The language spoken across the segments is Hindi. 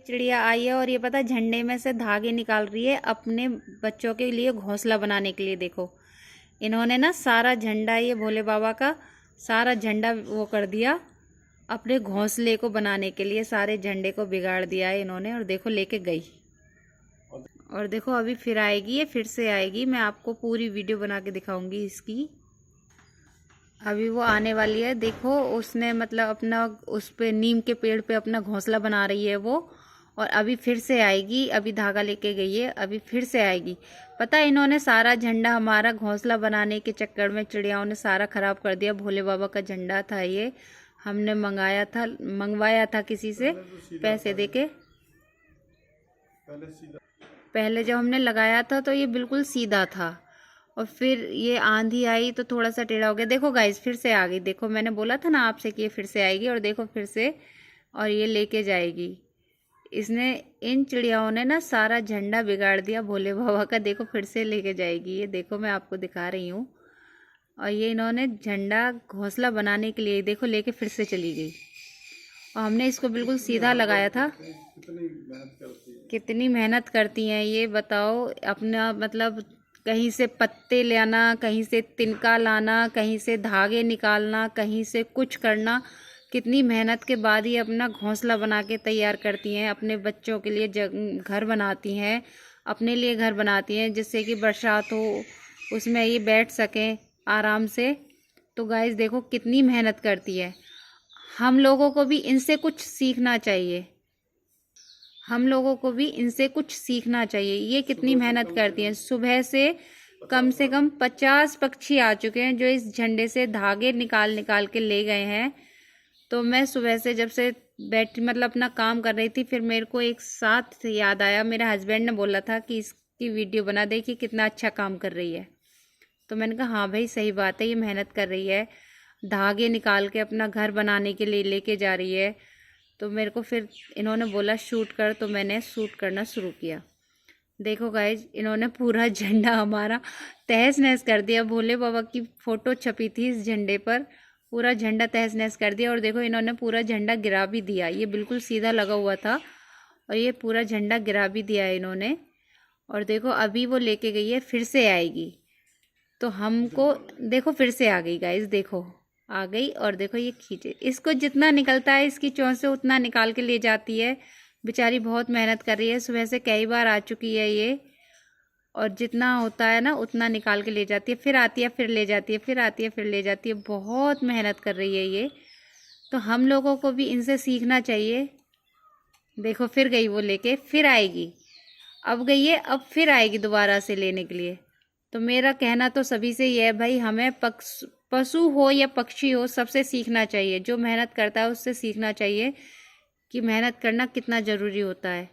चिड़िया आई है और ये पता झंडे में से धागे निकाल रही है अपने बच्चों के लिए घोंसला बनाने के लिए। देखो इन्होंने ना सारा झंडा, ये भोले बाबा का सारा झंडा वो कर दिया अपने घोंसले को बनाने के लिए। सारे झंडे को बिगाड़ दिया है इन्होंने। और देखो लेके गई, और देखो अभी फिर आएगी, ये फिर से आएगी। मैं आपको पूरी वीडियो बना के दिखाऊंगी इसकी। अभी वो आने वाली है। देखो उसने मतलब अपना उस पे नीम के पेड़ पे अपना घोंसला बना रही है वो। और अभी फिर से आएगी, अभी धागा लेके गई है, अभी फिर से आएगी। पता है इन्होंने सारा झंडा हमारा घोंसला बनाने के चक्कर में चिड़ियाओं ने सारा खराब कर दिया। भोले बाबा का झंडा था ये, हमने मंगवाया था किसी से पैसे देके। पहले जब हमने लगाया था तो ये बिल्कुल सीधा था, और फिर ये आंधी आई तो थोड़ा सा टेढ़ा हो गया। देखो गाइस फिर से आ गई। देखो मैंने बोला था ना आपसे कि ये फिर से आएगी, और देखो फिर से, और ये लेके जाएगी। इसने, इन चिड़ियाओं ने ना सारा झंडा बिगाड़ दिया भोले बाबा का। देखो फिर से लेके जाएगी ये। देखो मैं आपको दिखा रही हूँ। और ये इन्होंने झंडा घोंसला बनाने के लिए देखो लेके फिर से चली गई। और हमने इसको बिल्कुल सीधा लगाया था। कितनी मेहनत करती हैं ये बताओ। अपना मतलब कहीं से पत्ते ले आना, कहीं से तिनका लाना, कहीं से धागे निकालना, कहीं से कुछ करना। कितनी मेहनत के बाद ही अपना घोंसला बना के तैयार करती हैं। अपने बच्चों के लिए घर बनाती हैं, अपने लिए घर बनाती हैं जिससे कि बरसात हो उसमें ये बैठ सकें आराम से। तो गाइस देखो कितनी मेहनत करती है। हम लोगों को भी इनसे कुछ सीखना चाहिए। हम लोगों को भी इनसे कुछ सीखना चाहिए। ये कितनी मेहनत करती हैं। सुबह से कम 50 पक्षी आ चुके हैं जो इस झंडे से धागे निकाल निकाल के ले गए हैं। तो मैं सुबह से जब से बैठ मतलब अपना काम कर रही थी, फिर मेरे को एक साथ याद आया। मेरे हस्बैंड ने बोला था कि इसकी वीडियो बना दे कि कितना अच्छा काम कर रही है। तो मैंने कहा हाँ भाई सही बात है, ये मेहनत कर रही है, धागे निकाल के अपना घर बनाने के लिए लेके जा रही है। तो मेरे को फिर इन्होंने बोला शूट कर, तो मैंने शूट करना शुरू किया। देखो गाइज इन्होंने पूरा झंडा हमारा तहस नहस कर दिया। भोले बाबा की फ़ोटो छपी थी इस झंडे पर, पूरा झंडा तहस नहस कर दिया। और देखो इन्होंने पूरा झंडा गिरा भी दिया। ये बिल्कुल सीधा लगा हुआ था और ये पूरा झंडा गिरा भी दिया इन्होंने। और देखो अभी वो लेके गई है, फिर से आएगी। तो हमको देखो फिर से आ गई गाइज, देखो आ गई। और देखो ये खींचे, इसको जितना निकलता है इसकी चोंच से उतना निकाल के ले जाती है। बेचारी बहुत मेहनत कर रही है, सुबह से कई बार आ चुकी है ये। और जितना होता है ना उतना निकाल के ले जाती है, फिर आती है, फिर ले जाती है, फिर आती है, फिर ले जाती है। बहुत मेहनत कर रही है ये। तो हम लोगों को भी इनसे सीखना चाहिए। देखो फिर गई वो लेके, फिर आएगी। अब गई है, अब फिर आएगी दोबारा से लेने के लिए। तो मेरा कहना तो सभी से ये है भाई, हमें पशु हो या पक्षी हो सबसे सीखना चाहिए। जो मेहनत करता है उससे सीखना चाहिए कि मेहनत करना कितना ज़रूरी होता है।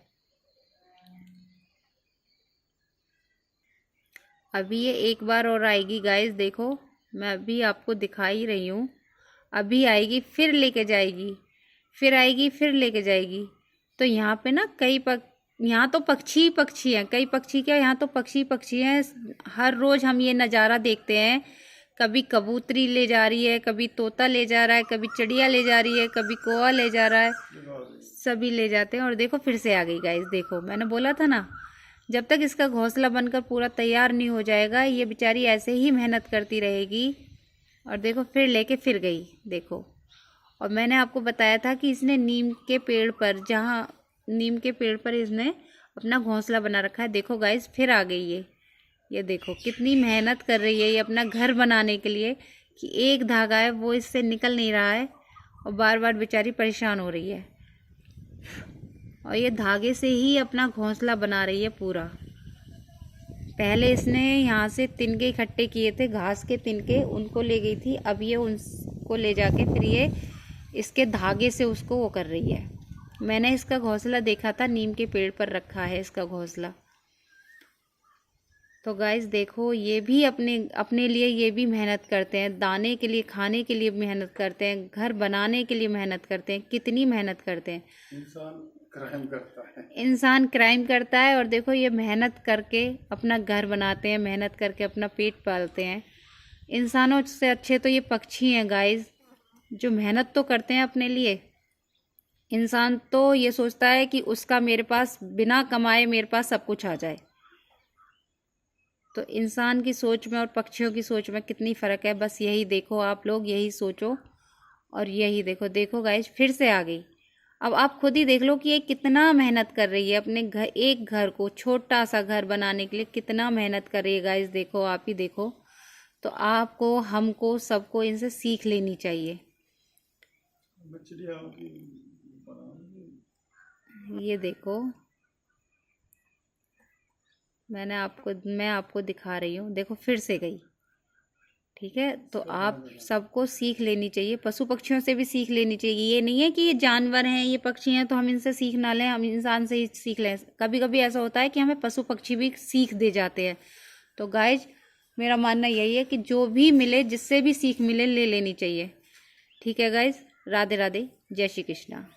अभी ये एक बार और आएगी गाइस। देखो मैं अभी आपको दिखा ही रही हूँ। अभी आएगी, फिर लेके जाएगी, फिर आएगी, फिर लेके जाएगी। तो यहाँ पे ना यहाँ तो पक्षी ही पक्षी हैं। कई पक्षी क्या, यहाँ तो पक्षी पक्षी हैं। हर रोज़ हम ये नज़ारा देखते हैं। कभी कबूतरी ले जा रही है, कभी तोता ले जा रहा है, कभी चिड़िया ले जा रही है, कभी कौवा ले जा रहा है, सभी ले जाते हैं। और देखो फिर से आ गई गाइस। देखो मैंने बोला था ना, जब तक इसका घोंसला बनकर पूरा तैयार नहीं हो जाएगा ये बेचारी ऐसे ही मेहनत करती रहेगी। और देखो फिर लेके फिर गई। देखो, और मैंने आपको बताया था कि इसने नीम के पेड़ पर, जहाँ नीम के पेड़ पर इसने अपना घोंसला बना रखा है। देखो गाइस फिर आ गई ये देखो कितनी मेहनत कर रही है ये अपना घर बनाने के लिए, कि एक धागा है वो इससे निकल नहीं रहा है और बार बार बेचारी परेशान हो रही है। और ये धागे से ही अपना घोंसला बना रही है पूरा। पहले इसने यहाँ से तिनके इकट्ठे किए थे, घास के तिनके, उनको ले गई थी। अब ये उनको ले जाके फिर ये इसके धागे से उसको वो कर रही है। मैंने इसका घोंसला देखा था, नीम के पेड़ पर रखा है इसका घोंसला। तो गाइस देखो ये भी अपने लिए ये भी मेहनत करते हैं, दाने के लिए, खाने के लिए मेहनत करते हैं, घर बनाने के लिए मेहनत करते हैं। कितनी मेहनत करते हैं। इंसान क्राइम करता है और देखो ये मेहनत करके अपना घर बनाते हैं, मेहनत करके अपना पेट पालते हैं। इंसानों से अच्छे तो ये पक्षी हैं गाइस, जो मेहनत तो करते हैं अपने लिए। इंसान तो ये सोचता है कि उसका मेरे पास बिना कमाए मेरे पास सब कुछ आ जाए। तो इंसान की सोच में और पक्षियों की सोच में कितनी फ़र्क है, बस यही देखो आप लोग, यही सोचो और यही देखो। देखो गाइस फिर से आ गई। अब आप खुद ही देख लो कि ये कितना मेहनत कर रही है अपने घर, एक घर को, छोटा सा घर बनाने के लिए कितना मेहनत कर रही है गाइस। देखो आप ही देखो। तो आपको, हमको, सबको इनसे सीख लेनी चाहिए। ये देखो, मैं आपको दिखा रही हूँ, देखो फिर से गई। ठीक है, तो आप सबको सीख लेनी चाहिए, पशु पक्षियों से भी सीख लेनी चाहिए। ये नहीं है कि ये जानवर हैं, ये पक्षी हैं तो हम इनसे सीख ना लें, हम इंसान से ही सीख लें। कभी कभी ऐसा होता है कि हमें पशु पक्षी भी सीख दे जाते हैं। तो गाइज मेरा मानना यही है कि जो भी मिले, जिससे भी सीख मिले, ले लेनी चाहिए। ठीक है गाइज, राधे राधे, जय श्री कृष्णा।